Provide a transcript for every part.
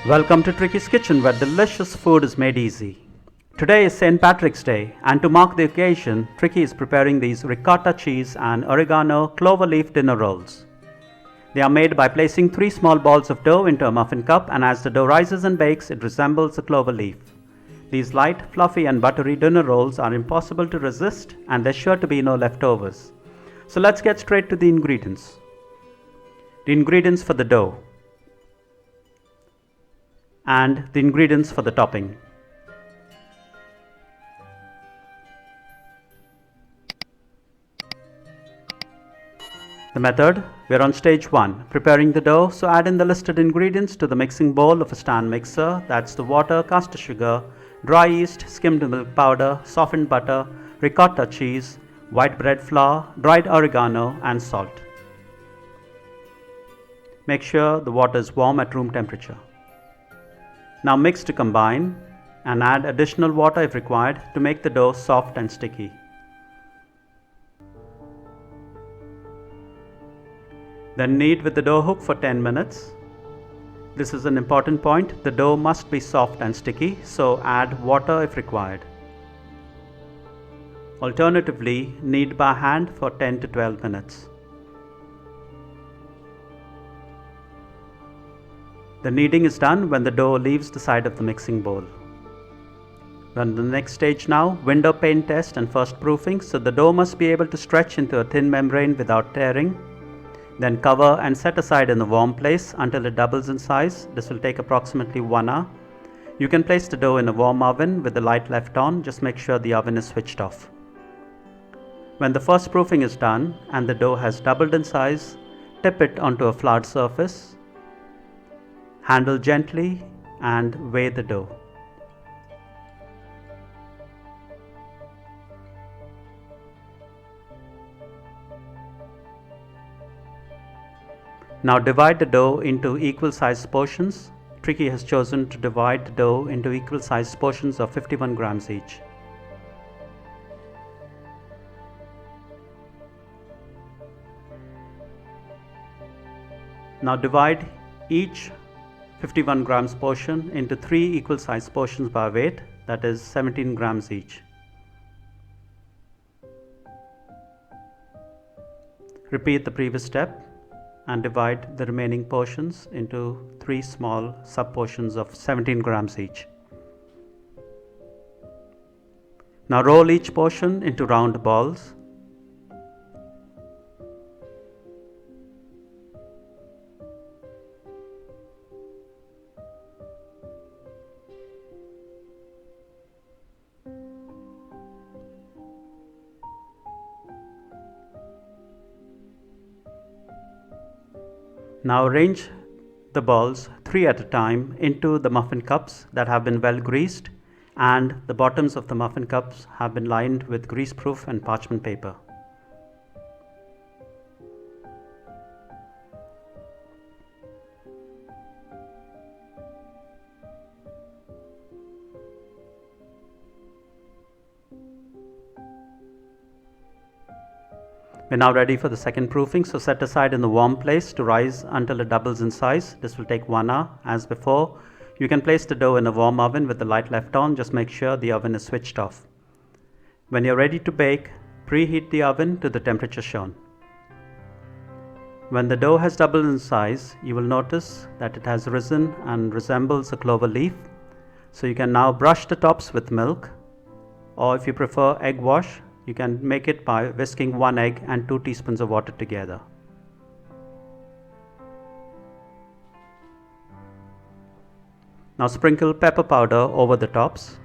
Welcome to Trickeys Kitchen, where delicious food is made easy. Today is St. Patrick's Day, and to mark the occasion, Trickey is preparing these Ricotta Cheese and Oregano Cloverleaf dinner rolls. They are made by placing 3 small balls of dough into a muffin cup, and as the dough rises and bakes, it resembles a clover leaf. These light, fluffy and buttery dinner rolls are impossible to resist, and there's sure to be no leftovers. So let's get straight to the ingredients. The ingredients for the dough and the ingredients for the topping. The method: we are on stage 1, preparing the dough, so add in the listed ingredients to the mixing bowl of a stand mixer. That's the water, caster sugar, dry yeast, skimmed milk powder, softened butter, ricotta cheese, white bread flour, dried oregano and salt. Make sure the water is warm at room temperature. Now mix to combine and add additional water if required to make the dough soft and sticky. Then knead with the dough hook for 10 minutes. This is an important point. The dough must be soft and sticky, so add water if required. Alternatively, knead by hand for 10 to 12 minutes. The kneading is done when the dough leaves the side of the mixing bowl. We're on the next stage now, window pane test and first proofing. So the dough must be able to stretch into a thin membrane without tearing. Then cover and set aside in a warm place until it doubles in size. This will take approximately 1 hour. You can place the dough in a warm oven with the light left on. Just make sure the oven is switched off. When the first proofing is done and the dough has doubled in size, tip it onto a floured surface. Handle gently and weigh the dough. Now divide the dough into equal sized portions. Trickey has chosen to divide the dough into equal sized portions of 51 grams each. Now divide each 51 grams portion into 3 equal sized portions by weight, that is 17 grams each. Repeat the previous step and divide the remaining portions into 3 small sub portions of 17 grams each. Now roll each portion into round balls. Now arrange the balls 3 at a time into the muffin cups that have been well greased, and the bottoms of the muffin cups have been lined with greaseproof and parchment paper. We're now ready for the second proofing, so set aside in the warm place to rise until it doubles in size. This will take 1 hour. As before, you can place the dough in a warm oven with the light left on. Just make sure the oven is switched off. When you're ready to bake, preheat the oven to the temperature shown. When the dough has doubled in size, you will notice that it has risen and resembles a clover leaf. So you can now brush the tops with milk, or if you prefer egg wash, you can make it by whisking 1 egg and 2 teaspoons of water together. Now sprinkle pepper powder over the tops.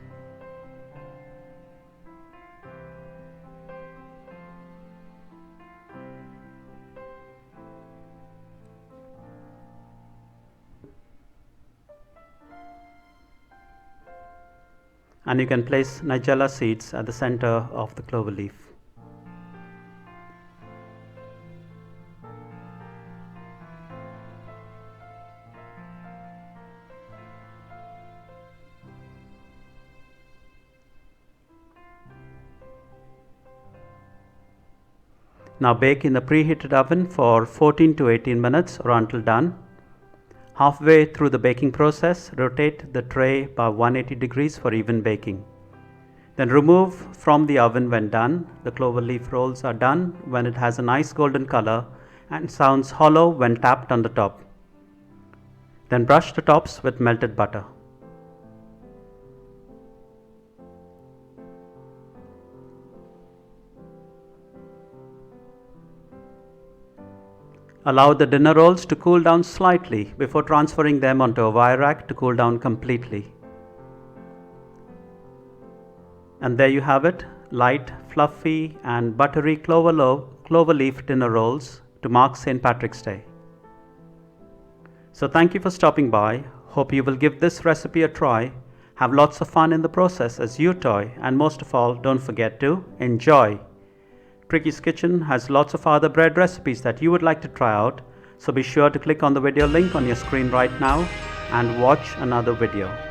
And you can place Nigella seeds at the center of the clover leaf. Now bake in the preheated oven for 14 to 18 minutes or until done. Halfway through the baking process, rotate the tray by 180 degrees for even baking. Then remove from the oven when done. The cloverleaf rolls are done when it has a nice golden color and sounds hollow when tapped on the top. Then brush the tops with melted butter. Allow the dinner rolls to cool down slightly before transferring them onto a wire rack to cool down completely. And there you have it, light, fluffy and buttery cloverleaf dinner rolls to mark St. Patrick's Day. So thank you for stopping by. Hope you will give this recipe a try. Have lots of fun in the process as you toy, and most of all, don't forget to enjoy. Trickeys Kitchen has lots of other bread recipes that you would like to try out, so be sure to click on the video link on your screen right now and watch another video.